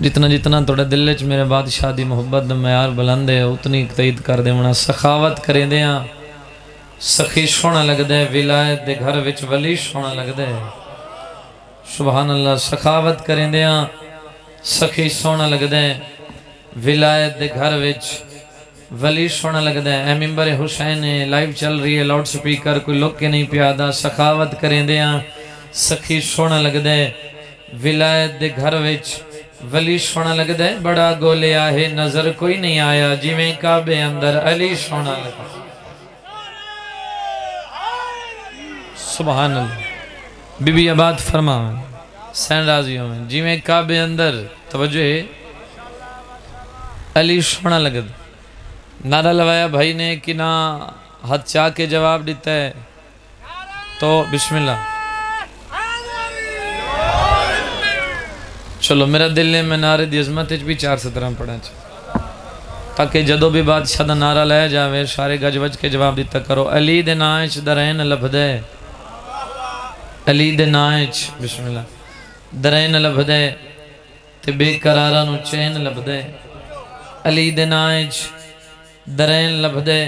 جتنا جتنا توڑے دل چ میرے بادشاہ دی محبت دا معیار بلند ہے اتنی تائید کر دے ہونا سخاوت کریں دیاں سخی سونا لگ دے ولایت دے گھر وچ ولی سونا لگ دے سبحان اللہ سخاوت کریں دیاں سخی سونا لگ دے ولایت دے گھر وچ ولی سونا لگ دے اے ممبر حسین لائیو چل رہی ہے لاؤڈ سپیکر کوئی لوگ کے نہیں پیادا سخاوت کریں دیاں سخی سونا لگ دے ولایت دے گھر وچ ولی سونا لگ دے بڑا گولے آہے نظر کوئی نہیں آیا جی میں کعبے اندر علی سونا لگ دے سبحان اللہ بی بی آباد فرماؤں سین رازیوں میں جی میں کعبے اندر توجہ ہے علی سونا لگ دے نعرہ لوایا بھائی نے کہ نہ ہاتھ چاہ کے جواب دیتا ہے تو بسم اللہ چلو میرا دل ہے میں نعرے دی عظمت بھی 4 سطرہ پڑھا چاہتا تاکہ جدو بھی بادشاہ دا نعرہ لے جاوے سارے گج وج کے جواب دیتا کرو علی دے نائچ درین لبھدے علی دے نائچ بسم اللہ درین لبھدے تے بے قرارہ نو چین لبھدے علی دے نائچ درین لبھدے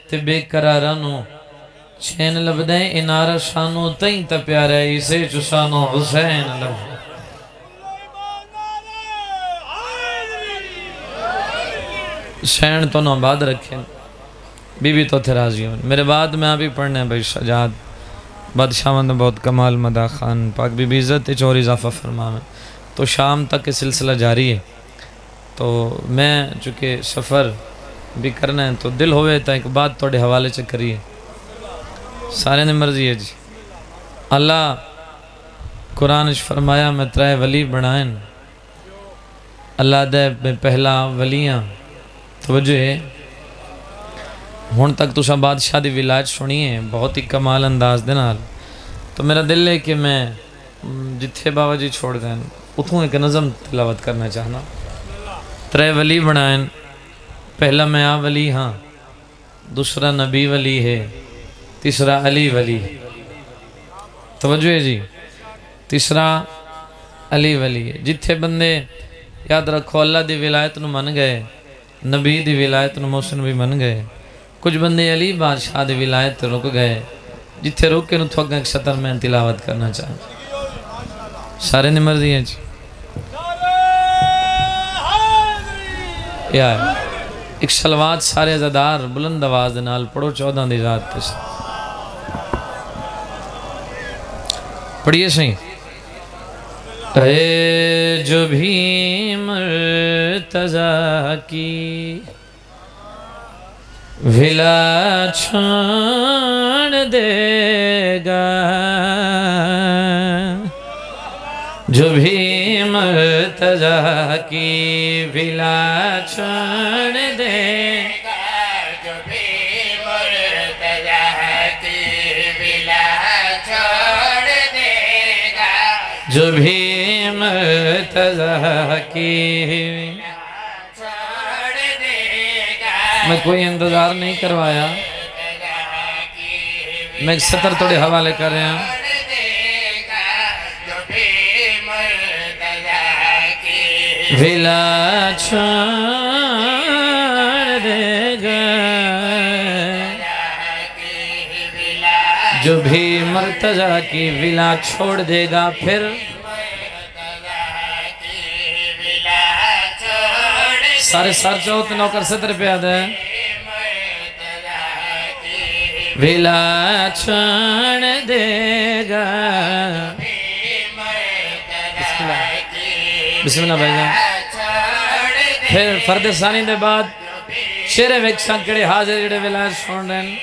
تے بے قرارہ نو چین لبھدے انارہ شانو تئیں تا پیارے اسے چسانو حسین لبھدے شین تو نو بعد رکھیں بی بی تو تھے راضی ہوں میرے بعد میں ابھی پڑھنے ہیں بھائی شجاعت بادشاہ مند بہت کمال مدہ خان پاک بی بی عزت چور اضافہ فرما میں تو شام تک کے سلسلہ جاری ہے تو میں چونکہ سفر بھی کرنا ہے تو دل ہوئے تا ایک بات توڑے حوالے چکریے سارے نے مرضی ہے جی اللہ قرآن اچھ فرمایا میں ترائے ولی بنائیں اللہ دے میں پہلا ولیاں توجہ ہے ہون تک تو سا بادشاہ دی ولایت سنی ہے بہت ہی کمال انداز دنال تو میرا دل ہے کہ میں جتھے بابا جی چھوڑ دیں اتھوں ایک نظم تلاوت کرنا چاہنا ترے ولی بنائیں پہلا میں آ ولی ہاں دوسرا نبی ولی ہے تیسرا علی ولی ہے توجہ ہے جی تیسرا علی ولی ہے جتھے بندے یاد رکھو اللہ دی ولایت نو من گئے نبی دی ولایت نو محسن بھی من گئے کچھ بندے علی بادشاہ دی ولایت رک گئے جتھے رک کے نو تھوک ایک سطر میں تلاوت کرنا چاہتا سارے نے مرضی ہیں جی یا ایک شلوات سارے عزادار بلند آواز نال پڑھو 14 دی ذات تشت پڑھئے صحیح اے جو بھی مرتضیٰ کی ولا چھوڑ دے گا جو بھی مرتضیٰ کی ولا چھوڑ دے گا جو بھی مرتضیٰ کی ولا چھوڑ دے گا جو بھی مرتضیٰ کی میں کوئی انتظار نہیں کروایا میں ایک سطر توڑے حوالے کر رہے ہیں ولا چھوڑ دے گا جو بھی مرتضیٰ کی ولا چھوڑ دے گا پھر سارے سار چوت نوکر سطر پہ آدھا ہے ولا چھوڑ دے گا بسم اللہ بھائی جان پھر فرد ثانی دے بعد شیرے ویکساں کڑے حاضر جڑے ولا چھوڑ رہے ہیں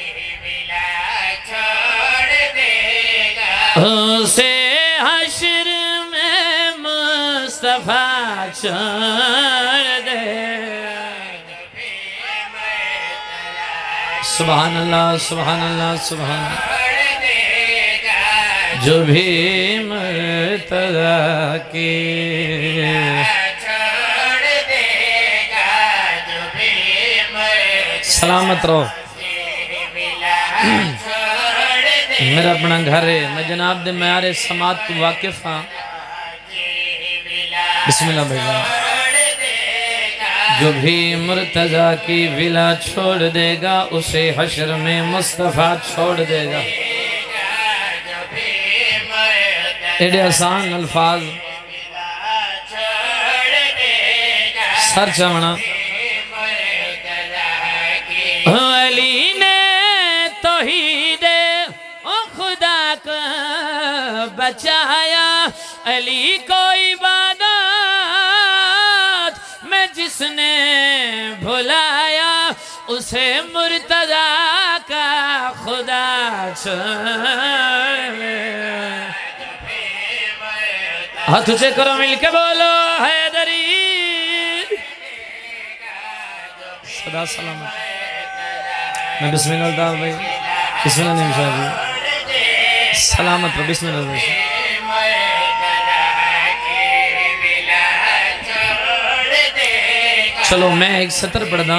اسے حشر میں مصطفیٰ چھوڑ دے سبحان اللہ سبحان اللہ سبحان اللہ جو بھی مرتضیٰ کی سلامت رہو میرا اپنا گھر ہے میں جناب دے معیار سماعت تو واقف ہاں بسم اللہ بھائی جان. جو بھی مرتضی کی ولا چھوڑ دے گا اسے حشر میں مصطفیٰ چھوڑ دے گا. ایڈے آسان الفاظ سر چمنا. علی نے توحید خدا کو بچایا. علی کو عبادت میں جس نے بھلایا اسے مرتضی کا خدا ہاتھ اونچے کرو مل کے بولو حیدری. صدا سلامت. میں بسم اللہ دار بھائی بسم اللہ نیم شاہ جی سلامت رو بسم اللہ بھائی. چلو میں ایک سطر پڑھنا.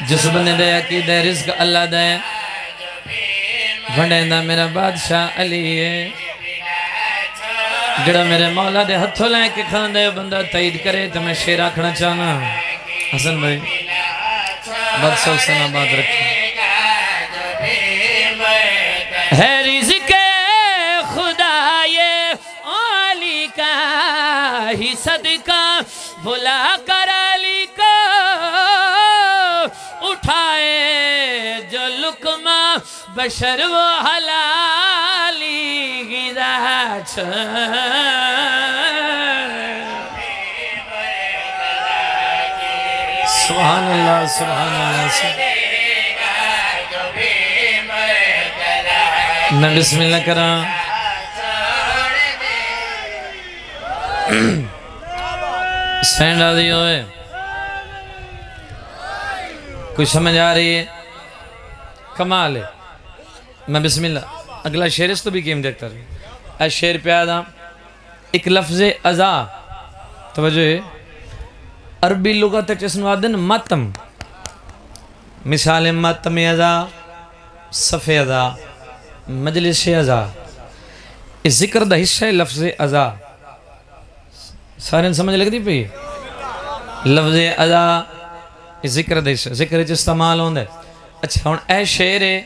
جس بندے دے عقیدہ رزق اللہ دے بھنڈیندہ میرا بادشاہ علی ہے. جڑا میرے مولا دے ہتھوں لے کے کھان دے بندہ تائید کرے تو میں شیر آکھنا چاہنا. حسن بھائی بادشاہ حسن آباد رکھیں. ہے رزق خدا یہ علی کا ہی صدقہ بھلا کر علی کو اٹھائے جو لقمہ بشر وہ حلالی غذا سبحان اللہ سبحان اللہ. میں بسم اللہ کرا. سینڈ آدھی ہوئے کچھ سمجھ آ رہی ہے کمال ہے. میں بسم اللہ اگلا شعر اس تو بھی کیم دیکھتا رہی. اے شعر پیادا ایک لفظ ازا توجہ ہے. عربی لغت چسنوادن ماتم مثال ماتم ازا صف ازا مجلس ازا. اس ذکر دا حصہ ہے لفظ ازا. سارے سمجھ لگ دی پئی لفظ ازا ذکر دا حصہ ذکر چ استعمال ہوندے. اچھا ہن اے شعر ہے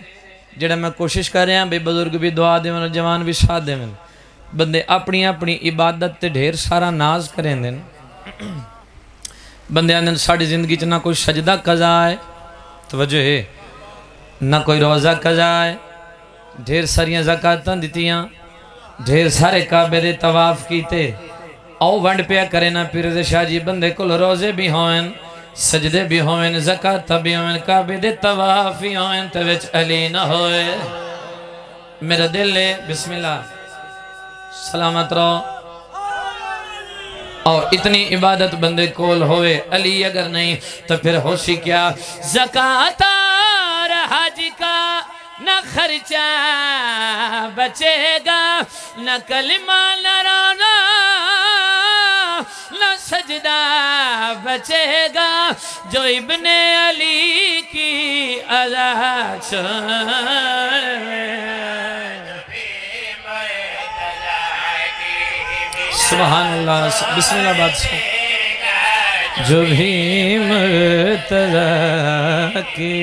جڑا میں کوشش کر رہا بے بزرگ بھی دعا دے من جوان بھی ساتھ دے من. بندے اپنی اپنی عبادت تے ڈھیر سارا ناز کریں دن. بندے آندن ساڑی زندگی چ نہ کوئی سجدہ قضا ہے توجہ ہے نہ کوئی روزہ قضا ہے. ڈھیر ساریاں زکاتاں دتیاں ڈھیر سارے کعبے دے طواف کیتے. او ونڈ پیا کرے نہ پیر شاہ جی بندے کل روزے بھی ہوئن سجدے بھی ہوئن زکات بھی ہوئن کعبے دے طواف بھی ہوئن تو وچ علی نہ ہوئے. میرا دل ہے بسم اللہ سلامت رہو. اور اتنی عبادت بندے کول ہوئے علی اگر نہیں تو پھر ہوشی کیا. زکات اور حج کا نہ خرچہ بچے گا نہ کلمہ نہ رونا نہ سجدہ بچے گا جو ابن علی کی اذا سبحان اللہ بسم اللہ بادشاہ. جو بھی مرتضی کی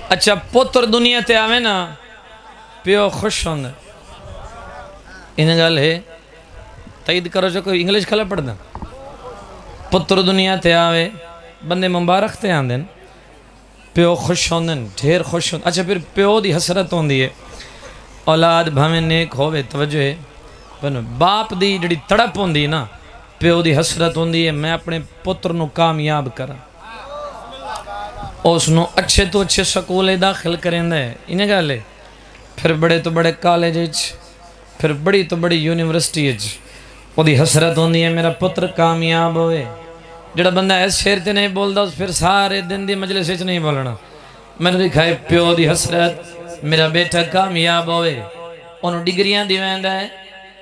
اچھا پتر دنیا تے آوے نا پیو خوش ہوندے. انہیں گل ہے تائید کرو جو کوئی انگلش کھلا پڑھ دا. پتر دنیا تے آوے بندے مبارک تے آندن پیو خوش ہوندن ڈھیر خوش ہوندن. اچھا پھر پیو دی حسرت ہوندی ہے اولاد بھامیں نیک ہوئے توجہ ہے. باپ دی جڑی تڑپ ہوندی نا پیو دی حسرت ہوندی ہے میں اپنے پتر نو کامیاب کرا اس نو اچھے تو اچھے سکولے داخل کریں دے. انہیں گا لے پھر بڑے تو بڑے کالج پھر بڑی تو بڑی یونیورسٹی وہ دی حسرت ہوندی ہے میرا پتر کامیاب ہوئے. جڑا بندہ اس شیر تے نہیں بول دا پھر سارے دن دی مجلس وچ نہیں بولنا. میں نے دکھائے پیو دی حسرت میرا بیٹا کامیاب ہوئے انہوں ڈگریاں دی ویندا ہے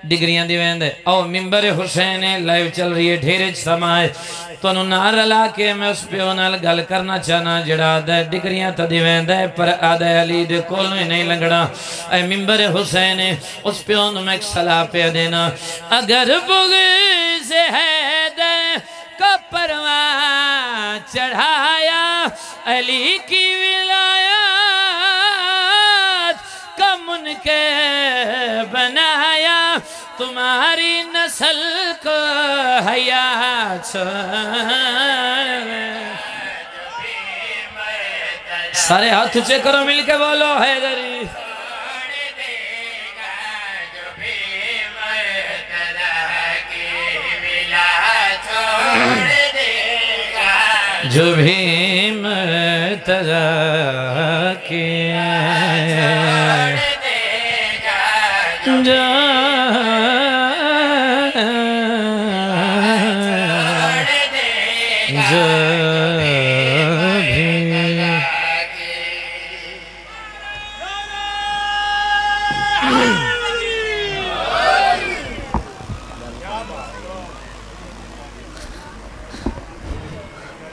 ڈگریاں دی ویندے او منبر حسین لائیو چل رہی ہے ڈھیرے سمائے تو انہوں نار لا کے میں اس پہ انہوں گل کرنا چاہنا جڑا آدھے ڈگریاں تا دی ویندے پر آدھے علی دے کولوں ہی نہیں لنگڑا اے منبر حسین اس پہ انہوں میں ایک صلاح پہ دینا اگر بغض ہے دے کو پروان چڑھایا علی کی ولایات کا منکر بنایا تمہاری نسل کو حیات سارے ہاتھ اونچے کرو مل کے بولو حیدری جو بھی مرتضی کی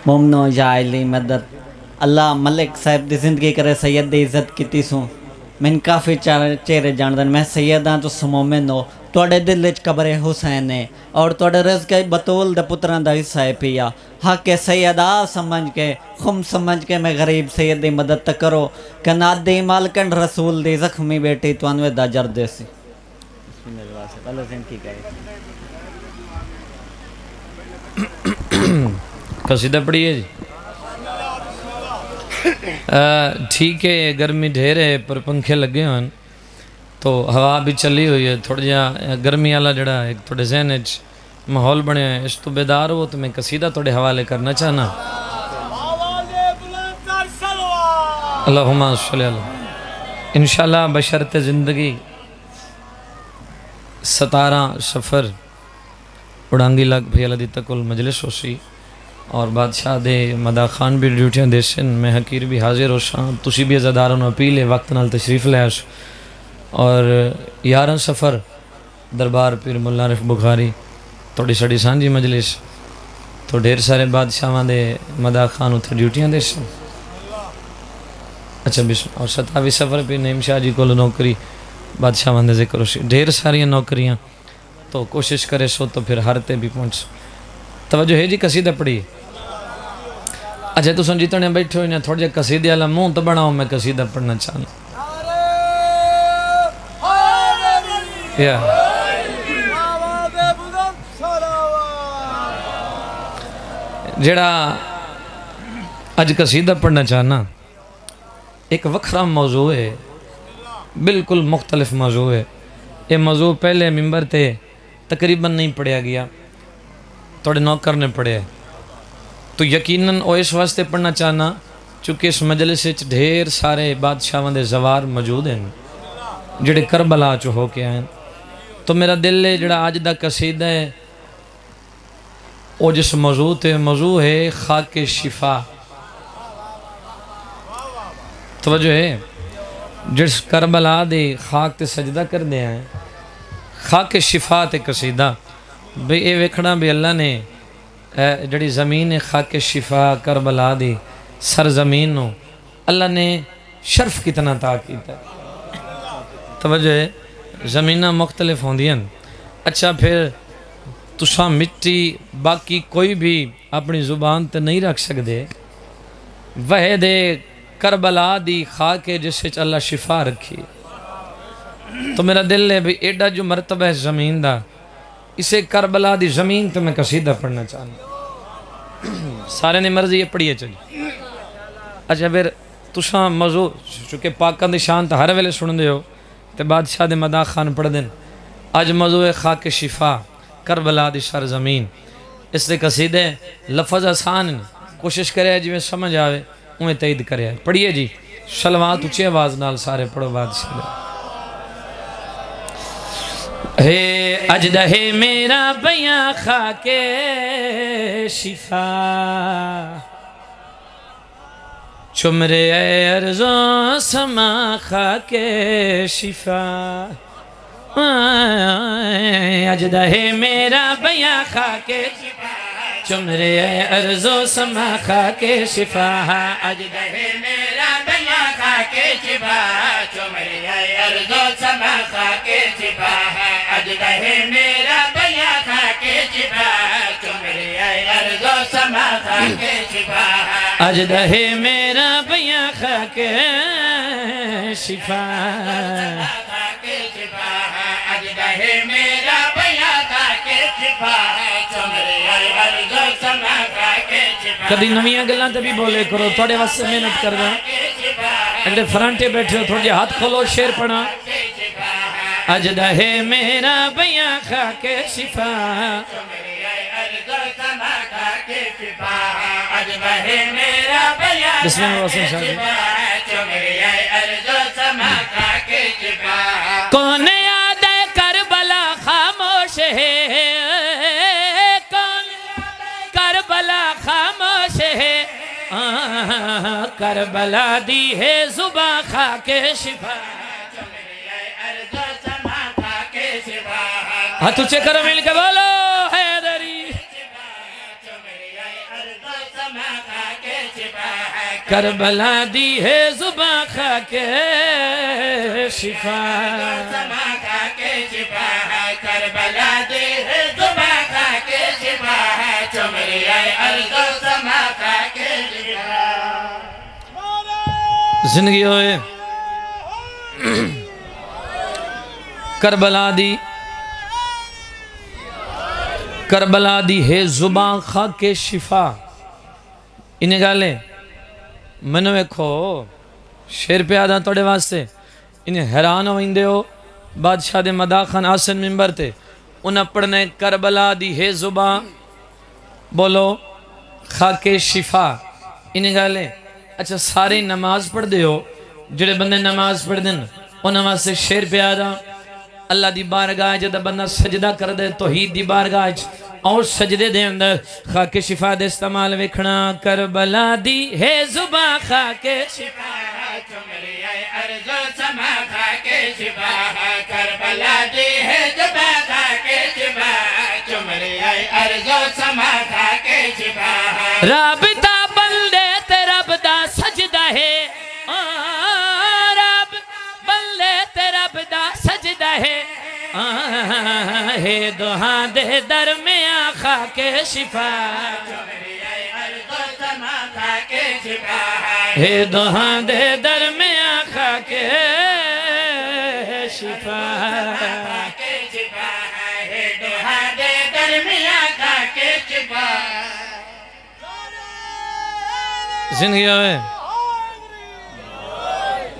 مومنو یا علی مدد اللہ ملک صاحب دی زندگی کرے سید دی عزت کیتی سوں میں کافی چہرے جاندن میں سیداں تو سمومن ہو توڑے دل وچ قبر حسین ہے اور توڑے رزق بطول دے پتراں دا حصہ ہے پیا حق سیدہ سمجھ کے خم سمجھ کے میں غریب سید دی مدد تک کرو کہ ناد دی مالکن رسول دی زخمی بیٹی تو انوے دا جر دے سی بسم اللہ سے اللہ زین کی کہے قصیدہ پڑھیے جی ٹھیک ہے گرمی ڈھیر ہے پر پنکھے لگے ہیں تو ہوا بھی چلی ہوئی ہے تھوڑا جہا گرمی والا جڑا ایک تھوڑے ذہن ماحول بنے ہیں اس تو بیدار ہو تو میں قصیدہ تھوڑے حوالے کرنا چاہنا اللہم صلی اللہ انشاءاللہ بشرط زندگی 17 سفر اڑانگی لگ بھی اللہ دی تکل مجلس ہو سی اور بادشاہ دے مدا خان بھی ڈیوٹیاں دے سن میں حقیر بھی حاضر ہو شام تسی بھی ازاداروں نے اپیل ہے وقت نال تشریف لے آس اور 11 سفر دربار پیر مولا عارف بخاری توڑی سڑی سانجی مجلس تو ڈھیر سارے بادشاہ دے مدا خان اتھے ڈیوٹیاں دے سن اچھا بسم اور 27 سفر پہ نعیم شاہ جی کو نوکری بادشاہ دے ذکر ہو سی ڈھیر ساری نوکریاں تو کوشش کرے سو تو پھر ہر تے بھی پہنچ توجہ ہے جی قصیدہ پڑھی اچھا تو سنجیتنے بیٹھے ہوئے تھوڑا جا قصیدہ اللہ منہ تو بڑھاؤں میں قصیدہ پڑھنا چاہنا جڑا اج قصیدہ پڑھنا چاہنا ایک وکھرا موضوع ہے بالکل مختلف موضوع ہے یہ موضوع پہلے ممبر تے تقریباً نہیں پڑھیا گیا توڑے نوکر نے پڑھے تو یقیناً او اس واسطے پڑھنا چاہنا چونکہ اس مجلس وچ ڈھیر سارے بادشاہاں دے زوار موجود ہیں جڑے کربلا چ ہو کے آئے تو میرا دل ہے جڑا آج دا قصیدہ ہے او جس موضوع ہے خاک شفا توجہ ہے جس کربلا دے خاک تے سجدہ کر دے ہیں خاک شفا تے قصیدہ بے اے ویکھنا بھی اللہ نے جڑی زمین خاک شفا کربلا دی سرزمین نو اللہ نے شرف کتنا عطا کیتا ہے توجہ ہے زمینہ مختلف ہوندیاں اچھا پھر تساں مٹی باقی کوئی بھی اپنی زبان تے نہیں رکھ سکدے وہ دے کربلا دی خاک جس وچ اللہ شفا رکھی تو میرا دل ہے بھی ایڈا جو مرتبہ ہے زمین دا اسے کربلا دی زمین تو میں قصیدہ پڑھنا چاہنا سارے نے مرضی یہ پڑھیے چلی اچھا پھر تساں موضوع چونکہ پاکان دی شان تا ہر ویلے سن دے ہو تے بادشاہ دے مدا خان پڑھ دیں آج موضوع خاک شفا کربلا دی سرزمین اس دے قصیدے لفظ آسان کوشش کرے جی میں سمجھ آوے انہیں تائید کرے پڑھیے جی شلوات اچھی آواز نال سارے پڑھو بادشاہ دے ہے اجدہ ہے میرا بیاں خاک شفا چمرے ارزوں سما خاک شفا اج دہے میرا بیاں خاک شفا چمرے عرض و سما خاک شفا اج دہے میرا بیاں خاک شفا چمرے عرض و سما خاک شفا اج دہے میرا بیاں خاک شفا چمرے عرض و سما خاک شفا اج دہے میرا بیاں خاک شفا اج دہے میرا بیاں خاک شفا چمرے عرض و سما خاک شفا کبھی نویاں گلاں تے بھی بولے کرو تھوڑے واسطے محنت کر رہا اگلے فرانٹے بیٹھے ہو تھوڑے ہاتھ کھولو شیر پڑھا اج دہے میرا بیاں خاک شفا بسم اللہ حسین شاہ جی کون یاد ہے کربلا خاموش ہے کون کربلا خاموش ہے کربلا دی ہے زباں خاک شفا ہاتھ اچھے کرو مل کے بولو حیدری کربلا دی ہے زباں خاک شفا کربلا دی ہے زباں خاک شفا چمرے عرض و سما خاک شفا زندگی ہوئے کربلا دی ہے زباں خاک شفا انہیں گالے منو ایکھو شیر پہ آدھا توڑے واسطے انہیں حیران ہوئندے ہو بادشاہ دے مداح خان آسن منبر تے انہیں پڑھنے کربلا دی ہے زباں بولو خاک شفا انہیں گالے اچھا سارے نماز پڑھ دے ہو جڑے بندے نماز پڑھ دیں انہیں واسطے شیر پہ آدھا اللہ دی بارگاہ جدہ بندہ سجدہ کر دے توحید دی بارگاہ اور سجدے دے اندر خاک شفا دے استعمال وکھنا کربلا دی ہے زباں خاک شفا چمرے عرض و سما خاک شفا کربلا دی ہے زباں خاک شفا چمرے عرض و سما خاک شفا رابطہ بندے تے رب دا سجدہ ہے رب بندے تے رب دا سجدہ ہے ہے دہاں دے درمیاں خاک شفا ہے دہاں دے درمیاں خاک شفا ہے دہاں دے درمیاں خاک شفا زندگی ہوئے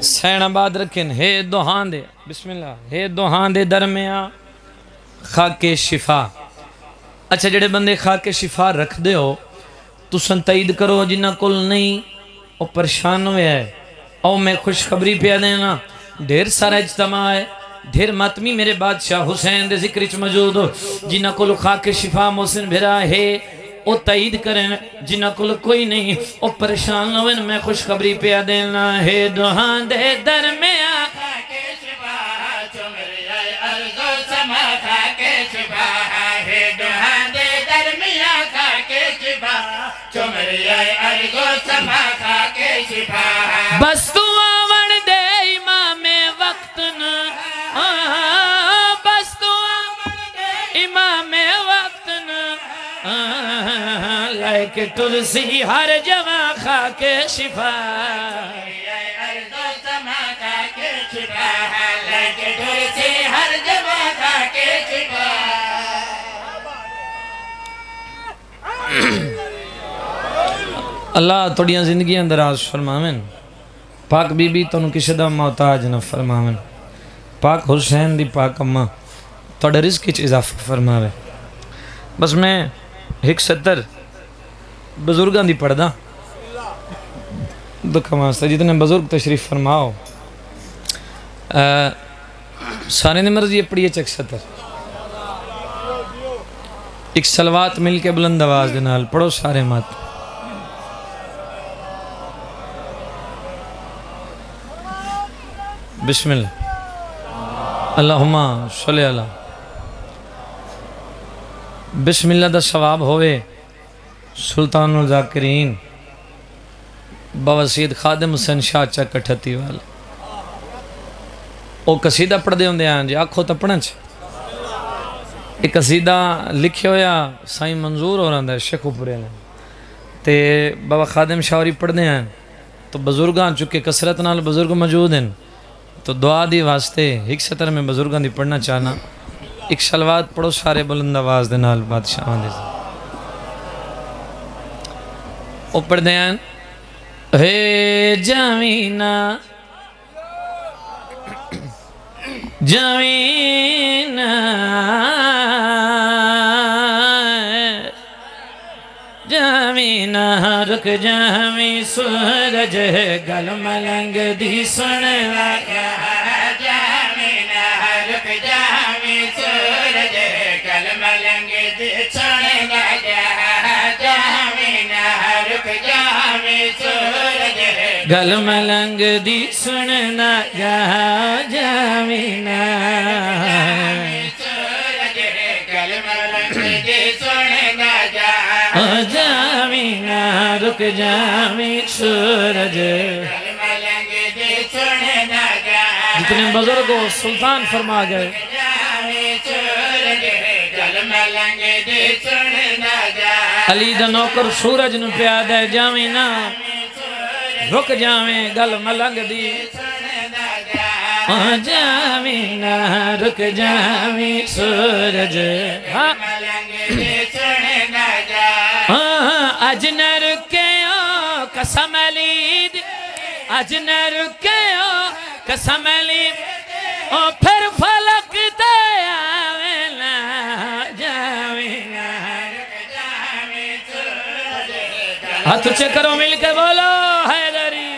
سین آباد رکھیں ہے دہاں دے بسم اللہ ہے دہاں دے درمیاں خاک شفا اچھا جڑے بندے خاک شفا رکھ دے ہو تو سنتعید کرو جنہ کل نہیں او پریشان ہوئے ہے او میں خوشخبری پہ دینا ڈھیر سارا اجتماع ہے ڈھیر ماتمی میرے بادشاہ حسین دے ذکر چ موجود ہو جنہ کل خاک شفا محسن بھرا ہے او تائید کریں جنہ کل کوئی نہیں او پریشان ہوئے میں خوشخبری پہ دینا ہے دہاں دے درمیاں خاک شفا چمرے عرض و سما خاک شفا ہے دہاں دے درمیاں خاک شفا چمرے عرض و سما خاک شفا بس تو آون دے امام وقت نا بس تو آون دے امام وقت نا لائک تلسی ہر جوان خاک شفا عرض و سما خاک شفا لائک تلسی ہر جوان خاک شفا اللہ توڑیاں زندگی اندر آج فرماویں پاک بی بی تنو کسی دا محتاج نہ فرماویں پاک حسین دی پاک اممہ توڑے رزق کچھ اضافہ فرماویں بس میں ایک 70 بزرگاں دی پڑھ دا دکھا ماستا جتنے بزرگ تشریف فرماؤ سارے نے مرضی پڑھیے چک 70 ایک سلوات مل کے بلند آواز دنال پڑھو سارے مات بسم اللہ اللہم صلی اللہ بسم اللہ دا ثواب ہوئے سلطان الذاکرین بابا سید خادم حسین شاہ چک اٹھتی والا وہ قصیدہ پڑھ دے ہوندے ہیں جی آنکھوں تا پڑھن چھ ایک قصیدہ لکھے ہویا سائیں منظور ہو رہا ہے شیخ پورے نے تے بابا خادم شاوری پڑھ دے ہیں تو بزرگاں چکے کسرت نال بزرگ موجود ہیں تو دعا دی واسطے ایک سطر میں بزرگاں دی پڑھنا چاہنا ایک شلوات پڑھو سارے بلند آواز دے نال بادشاہ دے او پڑھ دے ہیں ہے جاوینا جاوینا جاوینا رک جاوی سورج گل ملنگ دی سن لگا جاوینا رک جاوی سورج گل ملنگ دی سن لگا جاوینا رک جاوی سورج گل ملنگ دی سن لگا جاوینا سورج گل ملنگ دی سن لگا جاوینا رک جاوی سورج جتنے بزرگوں سلطان فرما گئے علی دا نوکر سورج نو پیاد ہے جاوینا رک جاویں گل ملنگ دی جاوینا رک جاوی سورج اج نہ رکیو قسم لید اج نہ رکیو قسم لید پھر فلک دیاوینا جاوینا ہاتھ اچھے کرو مل کے بولو حیدری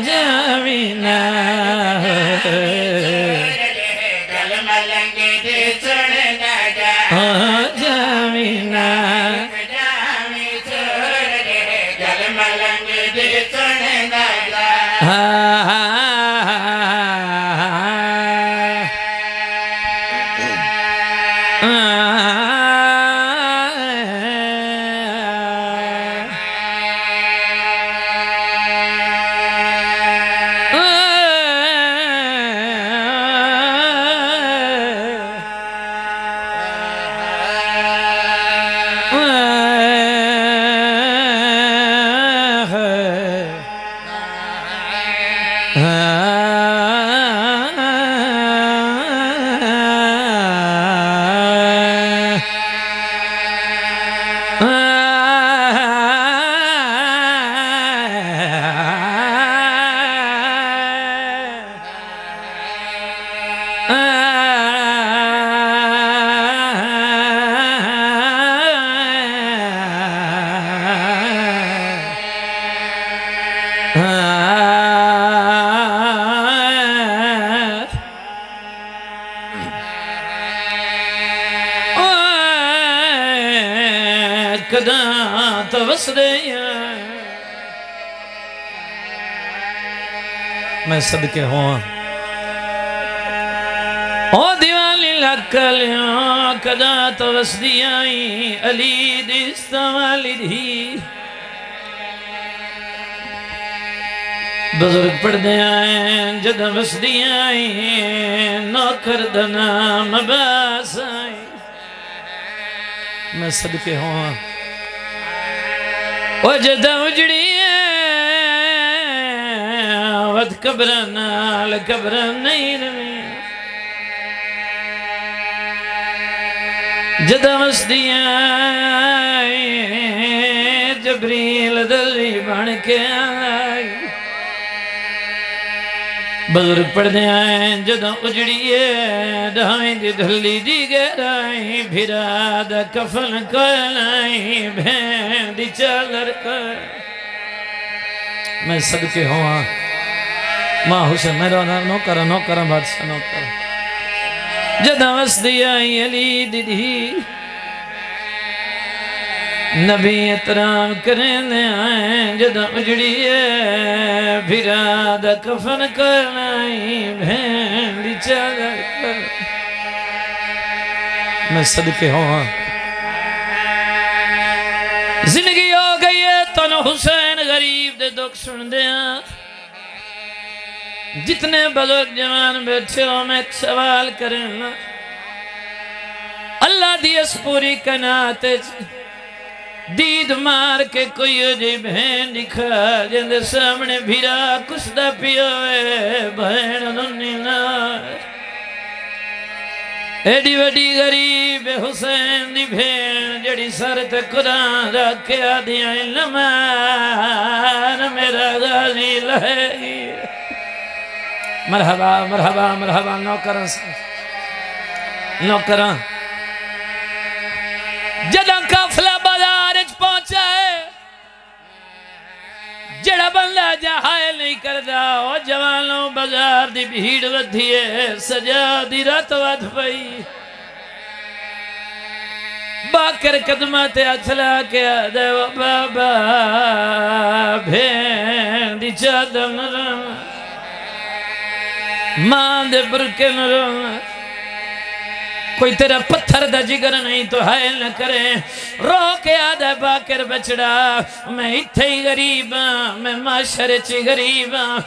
جاوینا گل ملنگ دی سن لگا جاوینا گل ملنگ دی سن لگا کداں تو وسدیاں میں صدقے ہوں او دیوالی لکلیاں کداں تو وسدیاں علی دستا والدی بزرگ پڑھ دے آئیں جدہ وسدیاں نوکر دنام باس آئیں میں صدقے ہوں وہ جدہ اجڑی ود قبرنال قبرن نہیں روی جدہ وسدیاں جبریل دلی بن کے آئی بزرگ پڑھ دے آئیں جدہ اجڑیے ڈھائیں دی دھلی دی گرائیں بھیرا دا کفن کلائیں بھین دی چالر کر میں صدقے ہوا ماں حسین میرا نوکرہ بادشاہ نوکرہ جدہ وسدی آئی علی دی دی نبی احترام کریں دے آئیں جدہ اجڑی ہے بھیرا دا کفن کرنائی بھین دی چادر کر میں صدقے ہوں زندگی ہو گئی ہے تن حسین غریب دے دکھ سن دیا جتنے بزرگ جوان بیٹھے ہو میں ایک سوال کریں اللہ دی اس پوری کنات دید مار کے کوئی جی بہن دکھا جندے سامنے بھیرا کچھ دا پیوے بہن دنی نا ایڈی وڈی غریب حسین دی بہن جڑی سر تے قرآن رکھیا دیا علمان میرا غازی لہی مرحبا مرحبا مرحبا نوکران جدہ کافلہ بازار اچ پہنچا ہے جڑا بندہ جہائے نہیں کردہ او جوانوں بازار دی بھیڑ ودھیے سجا دی رات ودھ پئی باکر قدمات اچھلا کیا دے و بابا بھین دی چادر نرم ماں دے برکے نرم کوئی تیرا پتھر دا جگر نہیں تو حائل نہ کرے رو کے آدھا باکر بچڑا میں اتھے ہی غریب ہاں میں معاشرے چی غریب ہاں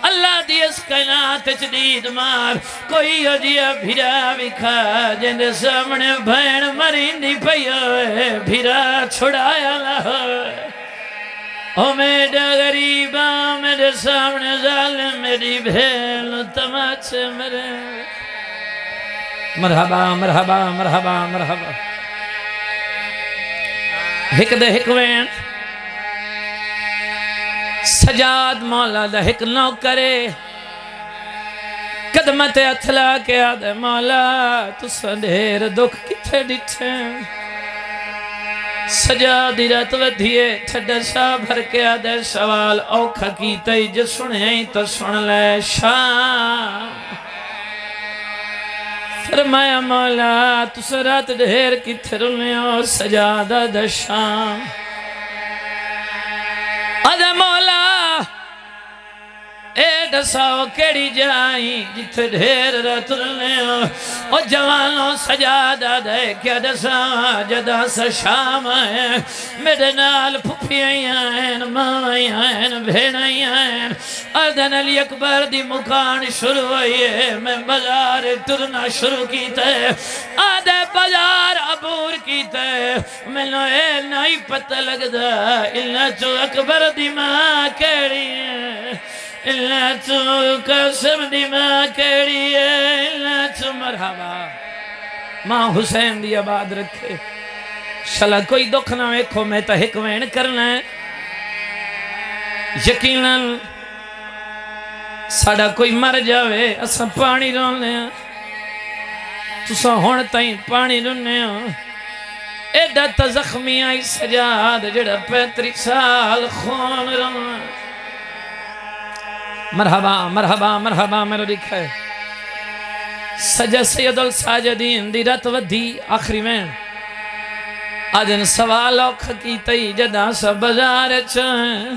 اللہ دی اس کائنات جدید مار کوئی ہو جیا بھیرا بکھا جندے سامنے بھین مرندی پیا ہوئے بھیرا چھڑایا نہ ہوئے او میڈا غریب ہاں میرے سامنے ظالم میری بھین تماچے مرے مرحبا مرحبا مرحبا مرحبا ہک دے ہک وین سجاد مولا دا ہک نو کرے قدمت اتھلا کے آدھے مولا تُسا دیر دکھ کتھے ڈٹھے سجادی رات ودھیے ٹھڈا شاہ بھر کے آدھے سوال اوکھا کی تئی جو سنیں تو سن لے شام فرمایا مولا تُس رات دھیر کی تھرلیوں سجادہ دشام آدھا مولا اے دساؤ کیڑی جائیں جتھے دھیر رات دھرلیوں او جوانوں سجادہ دے کیا دساؤ جدہ سا شام آئیں میرے نال پھپی آئیں ماں آئیں بھین آئیں آدھن علی اکبر دی مکان شروع ہوئیے میں بازار ترنا شروع کیتے آدھے بازار عبور کیتے میں نو اے نائی پتہ لگ دا اللہ چو اکبر دی ماں کیڑی ہے اللہ تو قسم دی ماں کیڑی ہے اللہ تو مرحبا ماں حسین دی آباد رکھے شلا کوئی دکھ نہ ویکھو میں تا ہک وین کرنا ہے یقیناً ساڑا کوئی مر جاوے اسا پانی رونے ہیں تسا ہون تائیں پانی رونے ہیں ایڈا تا زخمی آئی سجاد جڑا 35 سال خون رونے مرحبا مرحبا مرحبا میرے لکھا ہے سجا سید الساجدین دی رات ودھی آخری میں آدھن سوال اوکھا کی تئی جدہ سا بازار چاہیں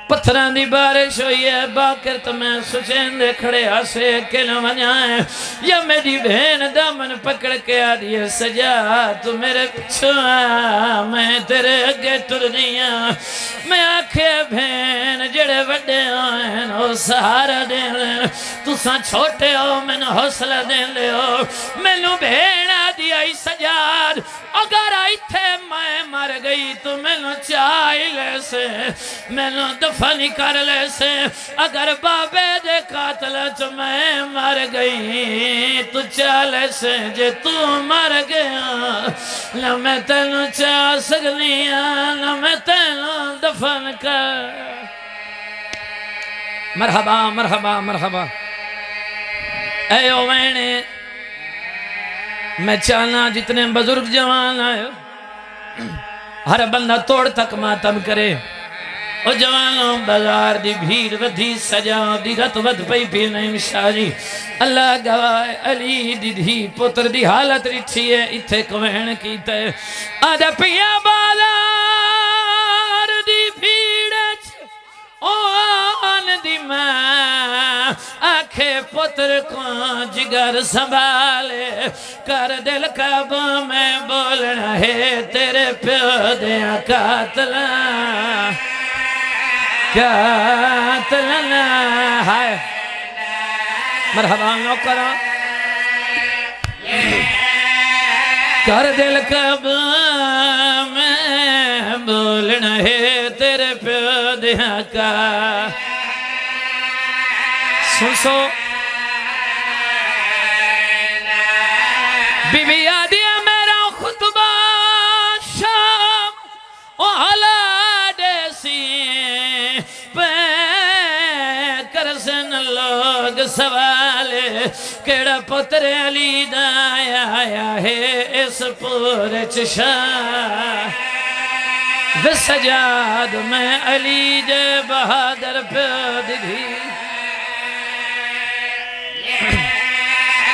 پتھران دی بارش ہوئی ہے باکر تو میں سچین دے کھڑے آسے کے نہ ونیائیں یا میری بہن دامن پکڑ کے آدھی ہے سجا تو میرے پچھو میں تیرے اگے ٹر دیا میں آکھے بہن جڑے وڈے آئیں او سہارا دیں لیں تو ساں چھوٹے ہو میں نے حوصلہ دیں لے ہو میں نو بہن آدھی آئی سجاد اگر آئی تھے میں مر گئی تو میں نو چاہی لے سے میں نو دفنی کر لے سے اگر بابے دے قاتل تو میں مر گئی تو چاہ لے سے جے تو مر گیا نہ میں تینو چاہ سگنیا نہ میں تینو دفن کر مرحبا مرحبا مرحبا اے اوینے میں چاہنا جتنے بزرگ جوان آئے ہر بندہ توڑ تک ماتم کرے او جوانوں بازار دی بھیڑ ودھی سجا دی رت ود پئی پھر نیم شاہ جی اللہ گواہ علی دی دھی پتر دی حالت رچھی ہے اتھے کوین کیتا ہے آدھا پیا بازار دی بھیڑ آن دی ماں آنکھے پتر کو جگر سنبھالے کر دل کب میں بولنا ہے تیرے پیو دیا قاتلنا ہائے مرحبا نوکرہ کر دل کب میں بولنا ہے تیرے پیو دیا کا سو بی بی آدیا میرا خطبہ شام او حلا دیسی پہ کرسن لوگ سوالے کیڑا پتر علی دا آیا ہے اس پورے چشاہ سجاد میں علی جے بہادر پیو دی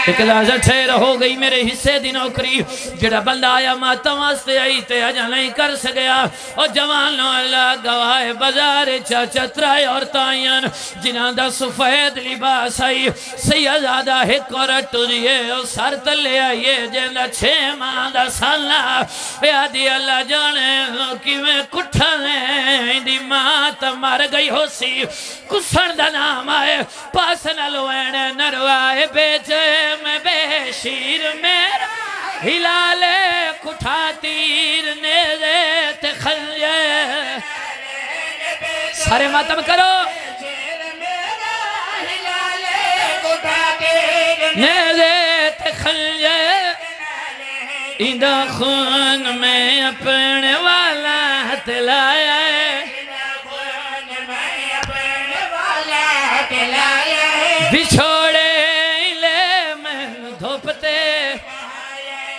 ایک لحظہ ٹھہر ہو گئی میرے حصے دی نوکری جڑا بندہ آیا ماتم واسطے آئی تے آجا نہیں کر سگیا اور جوانوں اللہ گواہ بازار چاچا ترائے اور تائین جنہاں دا سفید لباس آئی سیدادہ ایک اور ٹوریے اور سر تلے آئیے جنہ 6 ماہ دا سالہ یادی اللہ جانے کی میں کٹھانے دی مات مر گئی ہو سی کسن دا نام آئے پاسنہ لوین نروائے بیچے میں بے شیر میرا ہلالے کٹھا تیر نیزے تخلیے سارے ماتم کرو نیزے تخلیے ایندہ خون میں اپنے والا تلایا ہے بچھوڑے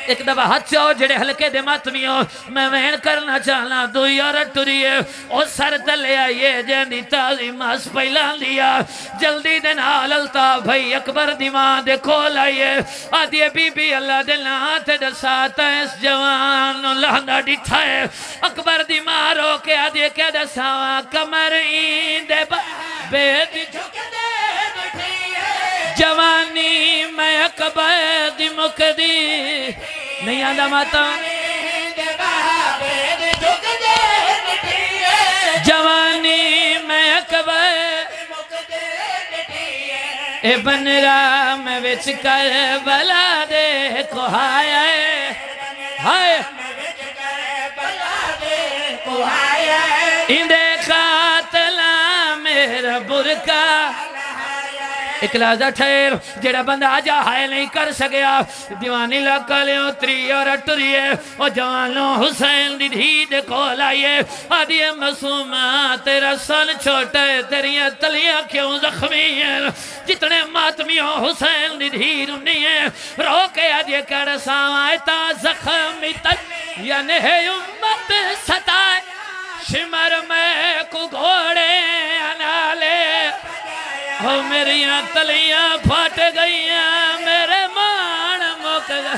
ایک دفعہ ہاتھ سے جڑے ہلکے دے ماتمیوں میں وین کرنا چاہنا دوئی اور ٹوریے اور سر تلے آئیے جیندی تازی ماس پہلان دیا جلدی دن آللتا بھائی اکبر دیمان دے کھول آئیے آدھیے بی بی اللہ دلنا تے دساتا اس جوان لہنہ ڈٹھا ہے اکبر دیمان رو کے آدھیے کیا دساوا کمر ایندے بیت جھک دے جوانی میں اکبر دی مکدی نہیں آدھا ماتا جوانی میں اکبر ابن رام وچ کربلا دے کو آیا ہے اندے قاتلہ میرا برکا ایک لحظہ ٹھہر جڑا بندہ آجا ہائے نہیں کر سگیا دیوانی لکھلے اتری اور اٹریے اور جوانوں حسین دی دھید کھول آئیے آدھیے مسومہ تیرا سن چھوٹے تیریاں تلیاں کیوں زخمی ہیں جتنے ماتمیوں حسین دی دھید انہی ہیں رو کے آدھیے کر سامائتا زخمی تل یعنی امت ستائے شمر میں کو گھوڑے انالے میری تلیاں پھٹ گئیاں میرے مان مک گئے